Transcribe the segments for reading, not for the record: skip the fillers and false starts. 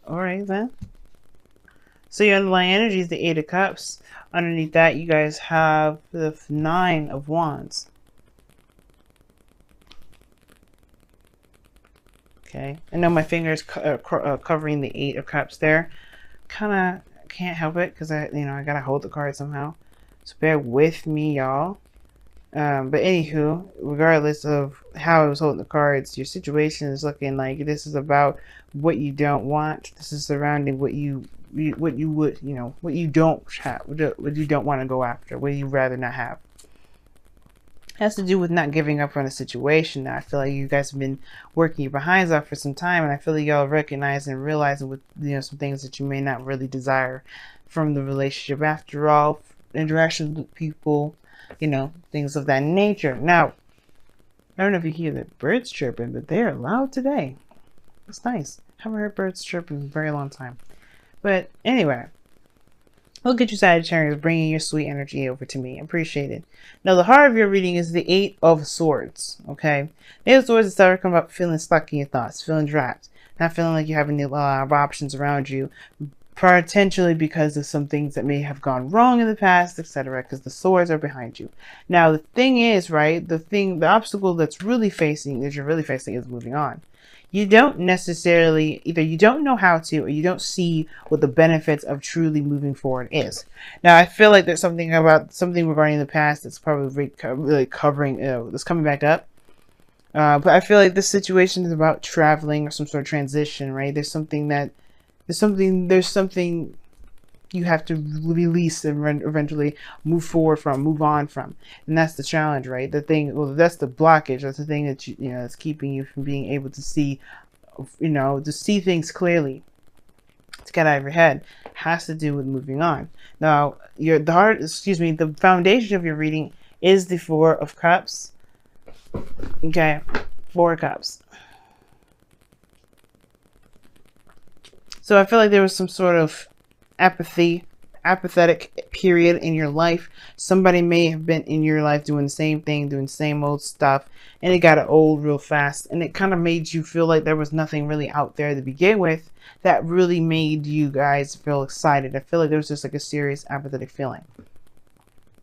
All right, then. So your underlying energy is the Eight of Cups. Underneath that, you guys have the Nine of Wands. Okay. I know my fingers covering the Eight of Cups there. Kind of can't help it because I gotta hold the card somehow. So bear with me, y'all. But anywho, regardless of how I was holding the cards, your situation is looking like this is about what you don't want. This is surrounding what you would, what you don't have, what you don't want to go after, what you rather not have. It has to do with not giving up on a situation. Now, I feel like you guys have been working your behinds off for some time, and I feel like y'all recognize and realizing with some things that you may not really desire from the relationship. After all, interactions with people, things of that nature. Now, I don't know if you hear the birds chirping, but they're loud today. It's nice. Haven't heard birds chirping in a very long time. But anyway, look at you, Sagittarius, bringing your sweet energy over to me. Appreciate it. Now, the heart of your reading is the Eight of Swords. Okay, the Eight of Swords is talking about feeling stuck in your thoughts, feeling trapped, not feeling like you have a lot of options around you, potentially because of some things that may have gone wrong in the past, etc., because the swords are behind you. Now, the thing is, right, the obstacle that you're really facing is moving on. You don't necessarily, either you don't know how to, or you don't see what the benefits of truly moving forward is. Now, I feel like there's something regarding the past that's probably really covering, that's coming back up. But I feel like this situation is about traveling or some sort of transition, right? There's something you have to release and eventually move on from, and that's the challenge, right? That's the blockage. That's the thing that that's keeping you from being able to see, to see things clearly, to get out of your head. Has to do with moving on. Now, the foundation of your reading is the Four of Cups. Okay, Four of Cups. So I feel like there was some sort of apathetic period in your life. Somebody may have been in your life doing the same thing, doing the same old stuff, and it got old real fast, and it kind of made you feel like there was nothing really out there to begin with that really made you guys feel excited. I feel like there was just like a serious apathetic feeling.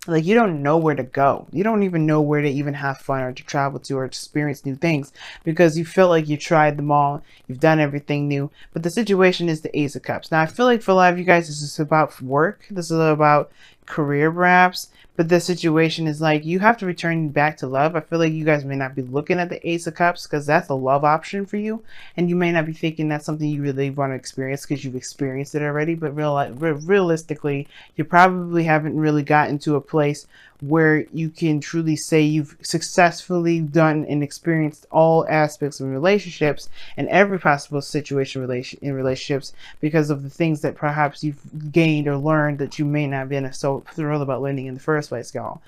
Like you don't know where to go. You don't even know where to even have fun or to travel to or experience new things because you feel like you tried them all. You've done everything new. But the situation is the Ace of Cups. Now, I feel like for a lot of you guys, this is about work. This is about career, perhaps. But the situation is like you have to return back to love. I feel like you guys may not be looking at the Ace of Cups because that's a love option for you. And you may not be thinking that's something you really want to experience because you've experienced it already. But realistically, you probably haven't really gotten to a place where you can truly say you've successfully done and experienced all aspects of relationships and every possible situation in relationships because of the things that perhaps you've gained or learned that you may not have been so thrilled about learning in the first place, y'all.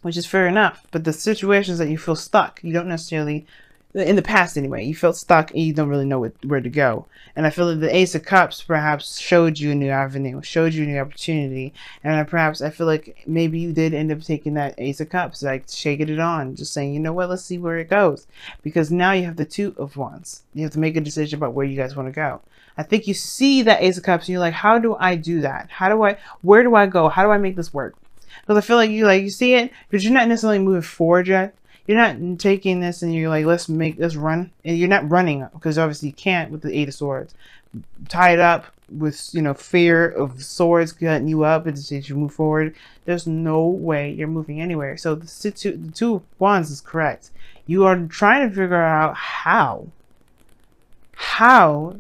Which is fair enough. But the situations that you feel stuck, you don't necessarily, in the past anyway, you felt stuck and you don't really know where to go. And I feel that the Ace of Cups perhaps showed you a new avenue, showed you a new opportunity. And I feel like maybe you did end up taking that Ace of Cups, like shaking it on, just saying, you know what, let's see where it goes. Because now you have the Two of Wands. You have to make a decision about where you guys want to go. I think you see that Ace of Cups and you're like, how do I do that? Where do I go? How do I make this work? Because I feel like you see it, but you're not necessarily moving forward yet. You're not taking this and you're like, let's run. And you're not running because obviously you can't with the Eight of Swords. Tied up with, fear of swords cutting you up as you move forward. There's no way you're moving anywhere. So the Two of Wands is correct. You are trying to figure out how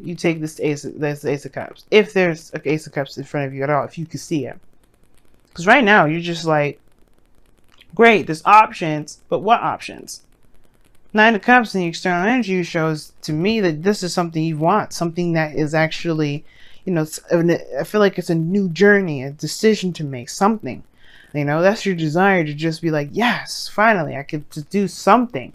you take this Ace of Cups. If there's an Ace of Cups in front of you at all, if you can see it. Because right now you're just like, great, there's options, but what options? Nine of Cups in the external energy shows to me that this is something you want, something that is actually, I feel like it's a new journey, a decision to make, something. That's your desire to just be like, yes, finally, I could just do something.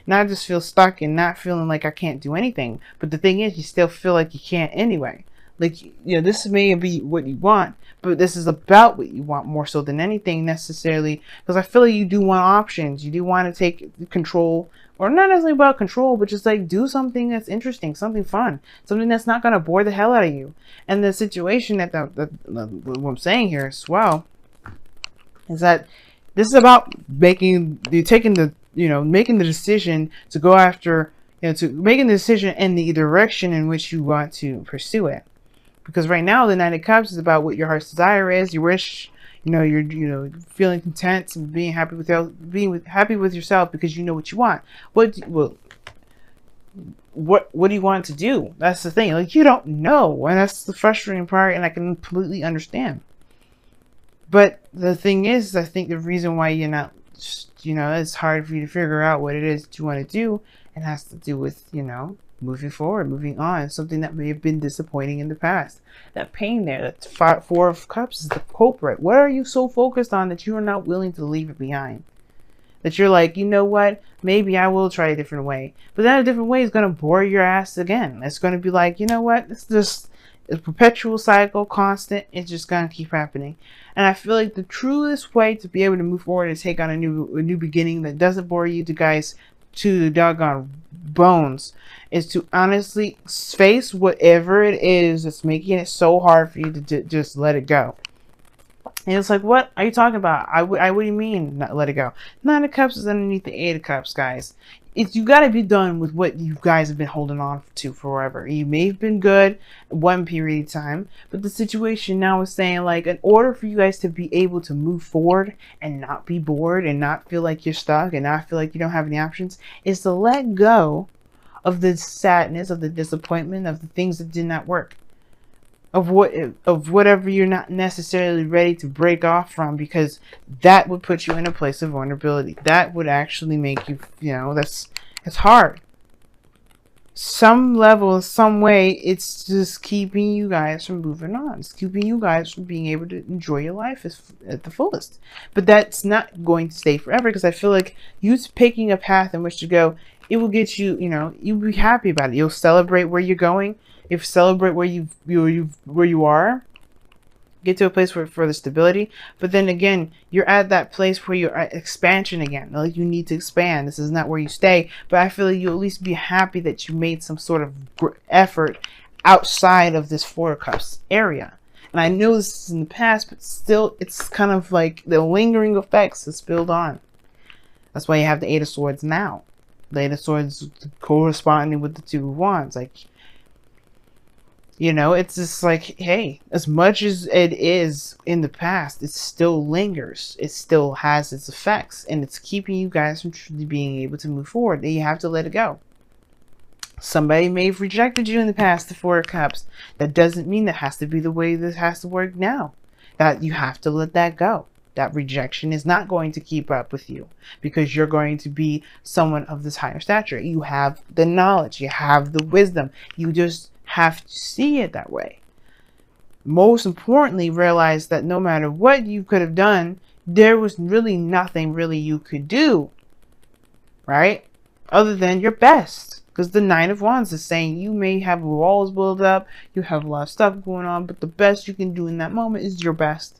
Not just feel stuck and not feeling like I can't do anything. But the thing is, you still feel like you can't anyway. Like, this may be what you want, but this is about what you want more so than anything necessarily. Because I feel like you do want options. You do want to take control or not necessarily about control, but just like do something that's interesting, something fun, something that's not going to bore the hell out of you. And the situation that what I'm saying here as well is that this is about making the decision to go after, to making the decision in the direction in which you want to pursue it. Because right now the Nine of Cups is about what your heart's desire is. You wish, you're feeling content and being happy happy with yourself because you know what you want. What do you want to do? That's the thing. Like, you don't know, and that's the frustrating part, and I can completely understand. But the thing is, I think the reason why you're not, it's hard for you to figure out what it is that you want to do, and has to do with, moving forward, moving on, something that may have been disappointing in the past. That pain there, that Four of Cups is the culprit. What are you so focused on that you are not willing to leave it behind? That you're like, you know what, maybe I will try a different way. But that different way is going to bore your ass again. It's going to be like, you know what, it's just a perpetual cycle, constant. It's just going to keep happening. And I feel like the truest way to be able to move forward and take on a new beginning that doesn't bore you guys to the doggone bones is to honestly face whatever it is that's making it so hard for you to just let it go. And it's like, what are you talking about? What do you mean not let it go? Nine of Cups is underneath the Eight of Cups, guys. You got to be done with what you guys have been holding on to forever. You may have been good one period of time, but the situation now is saying, like, in order for you guys to be able to move forward and not be bored and not feel like you're stuck and not feel like you don't have any options, is to let go of the sadness, of the disappointment, of the things that did not work, of whatever you're not necessarily ready to break off from, because that would put you in a place of vulnerability. That would actually make you, it's hard. Some level, some way, it's just keeping you guys from moving on. It's keeping you guys from being able to enjoy your life at the fullest. But that's not going to stay forever, because I feel like you picking a path in which to go, it will get you, you'll be happy about it. You'll celebrate where you're going. If celebrate where you are, get to a place for the stability. But then again, you're at that place where you're at expansion again. Like, you need to expand. This is not where you stay. But I feel like you'll at least be happy that you made some sort of effort outside of this Four of Cups area. And I know this is in the past, but still, it's kind of like the lingering effects is spilled on. That's why you have the Eight of Swords now. The Eight of Swords corresponding with the Two of Wands. Like, it's just like, hey, as much as it is in the past, it still lingers. It still has its effects, and it's keeping you guys from truly being able to move forward. And you have to let it go. Somebody may have rejected you in the past, the Four of Cups. That doesn't mean that has to be the way this has to work now. That you have to let that go. That rejection is not going to keep up with you, because you're going to be someone of this higher stature. You have the knowledge. You have the wisdom. You just have to see it that way. Most importantly, realize that no matter what you could have done, there was really nothing really you could do, right? Other than your best. Because the Nine of Wands is saying you may have walls built up, you have a lot of stuff going on, but the best you can do in that moment is your best.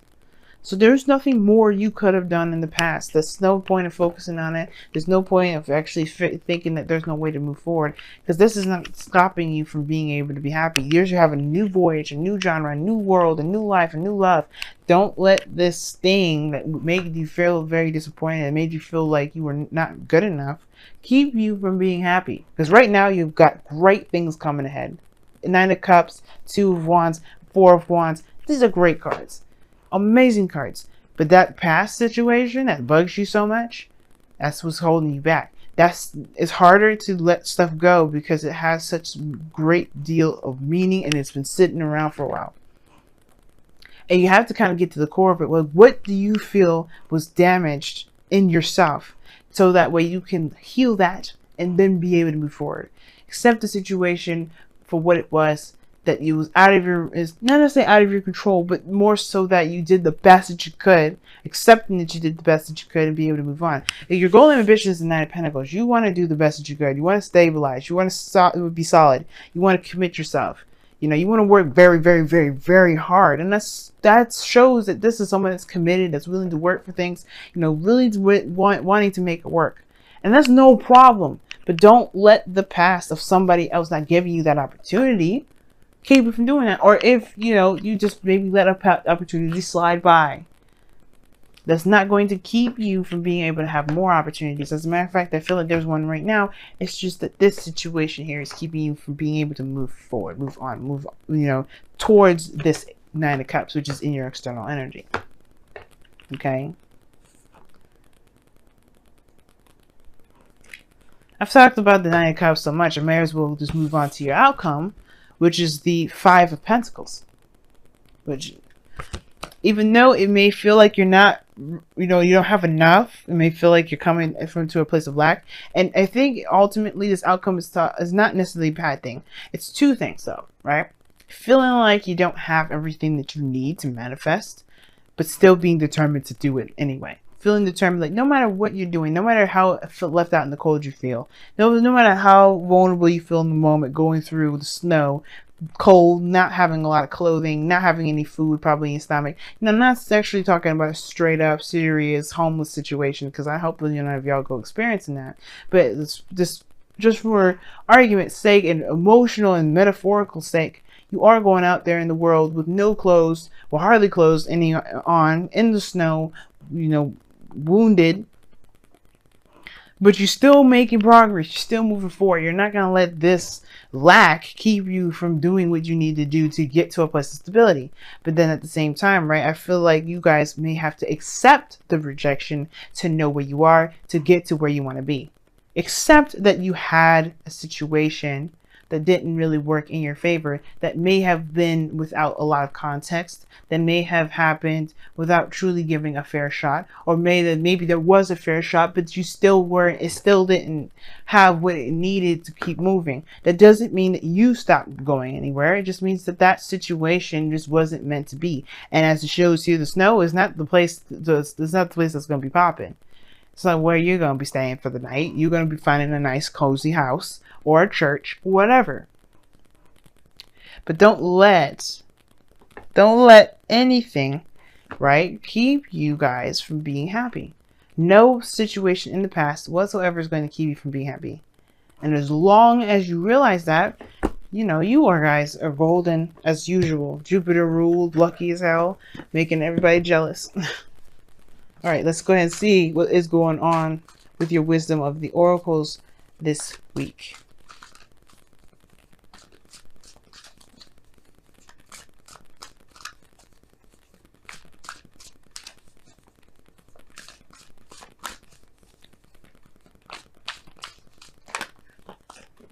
So there's nothing more you could have done in the past. There's no point of focusing on it. There's no point of actually thinking that there's no way to move forward, because this is not stopping you from being able to be happy. You have a new voyage, a new genre, a new world, a new life, a new love. Don't let this thing that made you feel very disappointed and made you feel like you were not good enough keep you from being happy. Because right now you've got great things coming ahead. Nine of Cups, Two of Wands, Four of Wands. These are great cards. Amazing cards. But that past situation that bugs you so much, that's what's holding you back. It's harder to let stuff go because it has such a great deal of meaning, and it's been sitting around for a while. And you have to kind of get to the core of it. Well, what do you feel was damaged in yourself, so that way you can heal that and then be able to move forward. Accept the situation for what it was, that it was is not necessarily out of your control, but more so that you did the best that you could, accepting that you did the best that you could, and be able to move on. If your goal and ambition is the Nine of Pentacles, you want to do the best that you could. You want to stabilize. You want to be solid. You want to commit yourself. You want to work very, very, very, very hard. And that shows that this is someone that's committed, that's willing to work for things, really wanting to make it work. And that's no problem. But don't let the past of somebody else not giving you that opportunity keep you from doing that. Or if, you know, you just maybe let a opportunity slide by, that's not going to keep you from being able to have more opportunities. As a matter of fact, I feel like there's one right now. It's just that this situation here is keeping you from being able to move forward, move on, you know, towards this Nine of Cups, which is in your external energy. Okay. I've talked about the Nine of Cups so much, I may as well just move on to your outcome, which is the Five of Pentacles. Which, even though it may feel like you're not, you know, you don't have enough, it may feel like you're coming from to a place of lack. And I think ultimately this outcome is not necessarily a bad thing. It's two things though, right? Feeling like you don't have everything that you need to manifest, but still being determined to do it anyway. Feeling determined, like no matter what you're doing, no matter how left out in the cold you feel, no matter how vulnerable you feel in the moment, going through the snow, cold, not having a lot of clothing, not having any food probably in your stomach. And I'm not actually talking about a straight up serious homeless situation, because I hope that none of y'all go experiencing that. But it's just for argument's sake and emotional and metaphorical sake, you are going out there in the world with no clothes, or hardly clothes any on, in the snow, you know, wounded, but you're still making progress. You're still moving forward. You're not going to let this lack keep you from doing what you need to do to get to a place of stability. But then at the same time, right, I feel like you guys may have to accept the rejection to know where you are, to get to where you want to be. Accept that you had a situation that didn't really work in your favor, that may have been without a lot of context, that may have happened without truly giving a fair shot, or maybe there was a fair shot, but you still weren't, it still didn't have what it needed to keep moving. That doesn't mean that you stopped going anywhere. It just means that that situation just wasn't meant to be. And as it shows here, the snow is not the place, it's not the place that's going to be popping. It's not where you're going to be staying for the night. You're going to be finding a nice cozy house or a church, whatever. But don't let anything, right, keep you guys from being happy. No situation in the past whatsoever is going to keep you from being happy. And as long as you realize that, you know, you guys are golden as usual. Jupiter ruled, lucky as hell, making everybody jealous. All right, let's go ahead and see what is going on with your wisdom of the oracles this week.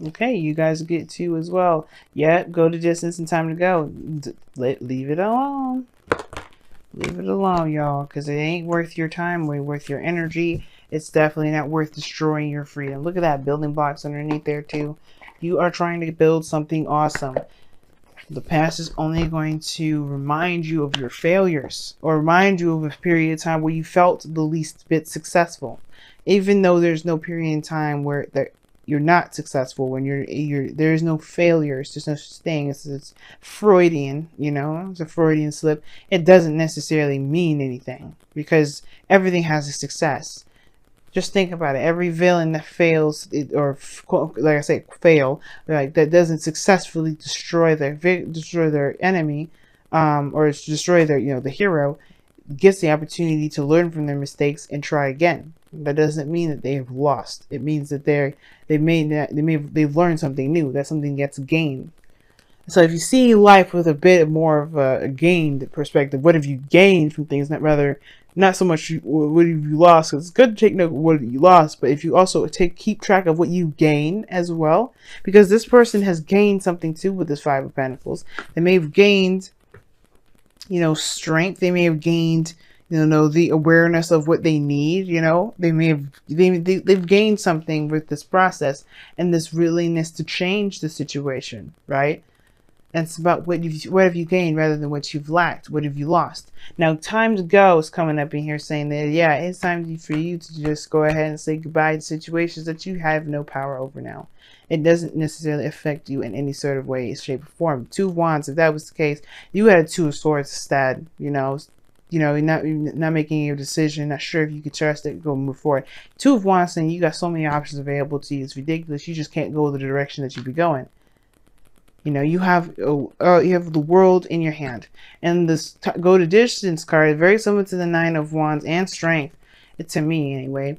Okay, you guys get two as well. Yeah, go the distance and time to go. Leave it alone. Leave it alone, y'all, because it ain't worth your time, it ain't worth your energy. It's definitely not worth destroying your freedom. Look at that, building blocks underneath there too. You are trying to build something awesome. The past is only going to remind you of your failures, or remind you of a period of time where you felt the least bit successful. Even though there's no period in time where you're not successful, when there's no failures, there's no such thing. It's Freudian, you know, it's a Freudian slip. It doesn't necessarily mean anything, because everything has a success. Just think about it. Every villain that fails, or like I say, fail, like that doesn't successfully destroy their enemy, or destroy their, you know, the hero, gets the opportunity to learn from their mistakes and try again. That doesn't mean that they have lost. It means that they've learned something new. That something gets gained. So if you see life with a bit more of a gained perspective, what have you gained from things? Not so much what have you lost. It's good to take note of what you lost, but if you also keep track of what you gain as well, because this person has gained something too with this Five of Pentacles. They may have gained, you know, strength. They may have gained, you know, the awareness of what they need. You know, they've gained something with this process and this willingness to change the situation, right? And it's about what have you gained rather than what you've lacked. What have you lost? Now, time to go is coming up in here saying that, yeah, it's time for you to just go ahead and say goodbye to situations that you have no power over now. It doesn't necessarily affect you in any sort of way, shape, or form. Two of Wands, if that was the case, you had a Two of Swords instead. You know, you know, not making a decision, not sure if you can trust it, go move forward. Two of Wands saying you got so many options available to you. It's ridiculous. You just can't go the direction that you be going. You know, you have the world in your hand, and this go to distance card, very similar to the Nine of Wands and Strength. It, to me anyway,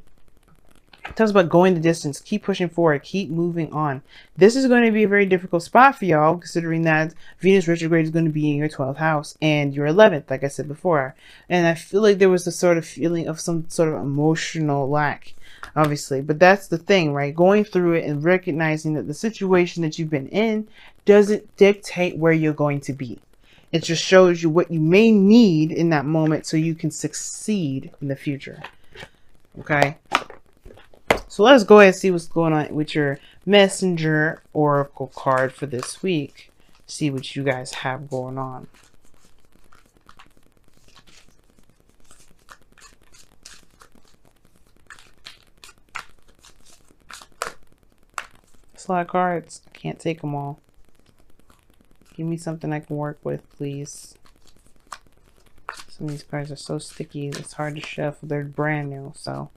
it talks about going the distance, keep pushing forward, keep moving on. This is going to be a very difficult spot for y'all, considering that Venus retrograde is going to be in your 12th house and your 11th, like I said before. And I feel like there was a sort of feeling of some sort of emotional lack, obviously. But that's the thing, right? Going through it and recognizing that the situation that you've been in doesn't dictate where you're going to be. It just shows you what you may need in that moment so you can succeed in the future. Okay? So let's go ahead and see what's going on with your Messenger Oracle card for this week. See what you guys have going on. It's a lot of cards. I can't take them all. Give me something I can work with, please. Some of these cards are so sticky, it's hard to shuffle. They're brand new, so.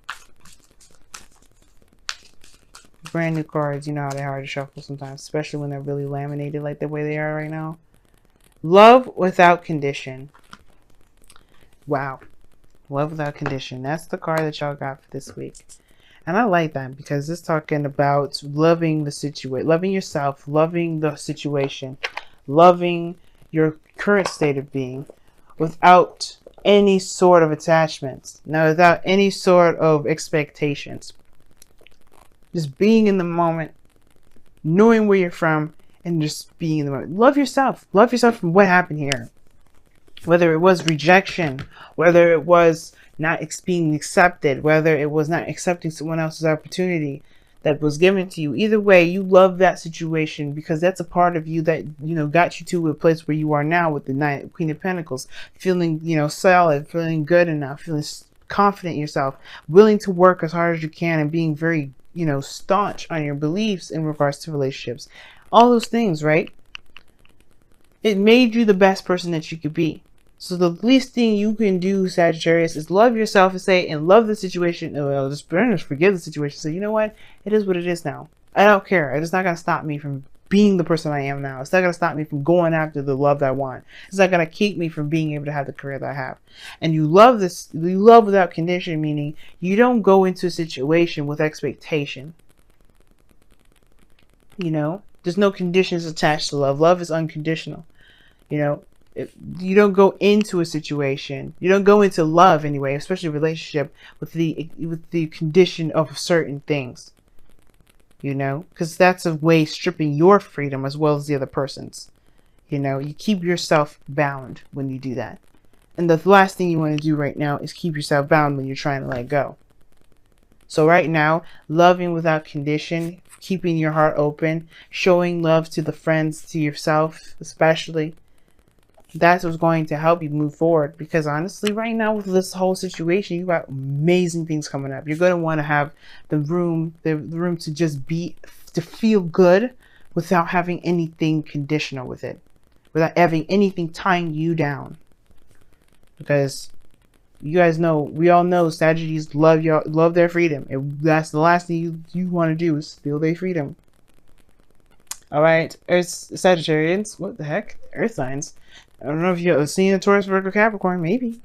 Brand new cards, you know how they're hard to shuffle sometimes, especially when they're really laminated like the way they are right now. Love without condition. Wow. Love without condition. That's the card that y'all got for this week. And I like that because it's talking about loving the situation, loving yourself, loving the situation, loving your current state of being without any sort of attachments. Now, without any sort of expectations. Just being in the moment, knowing where you're from, and just being in the moment. Love yourself. Love yourself from what happened here. Whether it was rejection, whether it was not being accepted, whether it was not accepting someone else's opportunity that was given to you. Either way, you love that situation because that's a part of you that, you know, got you to a place where you are now with the Queen of Pentacles. Feeling, you know, solid, feeling good enough, feeling confident in yourself, willing to work as hard as you can, and being very, you know, staunch on your beliefs in regards to relationships. All those things, right? It made you the best person that you could be. So the least thing you can do, Sagittarius, is love yourself and say, and love the situation. Well, just forgive the situation. Say, you know what? It is what it is now. I don't care. It's not going to stop me from being the person I am now. It's not going to stop me from going after the love that I want. It's not going to keep me from being able to have the career that I have. And you love this. You love without condition, meaning you don't go into a situation with expectation. You know, there's no conditions attached to love. Love is unconditional. You know, you don't go into a situation, you don't go into love anyway, especially a relationship, with the condition of certain things. You know, because that's a way stripping your freedom as well as the other person's. You know, you keep yourself bound when you do that. And the last thing you want to do right now is keep yourself bound when you're trying to let go. So right now, loving without condition, keeping your heart open, showing love to the friends, to yourself especially, that's what's going to help you move forward. Because honestly, right now with this whole situation, you got amazing things coming up. You're going to want to have the room to just be, to feel good without having anything conditional with it, without having anything tying you down. Because you guys know, we all know Sagittarius love their freedom. And that's the last thing you want to do is steal their freedom. All right, Sagittarians, what the heck? Earth signs. I don't know if you've seen a Taurus, Virgo, Capricorn, maybe.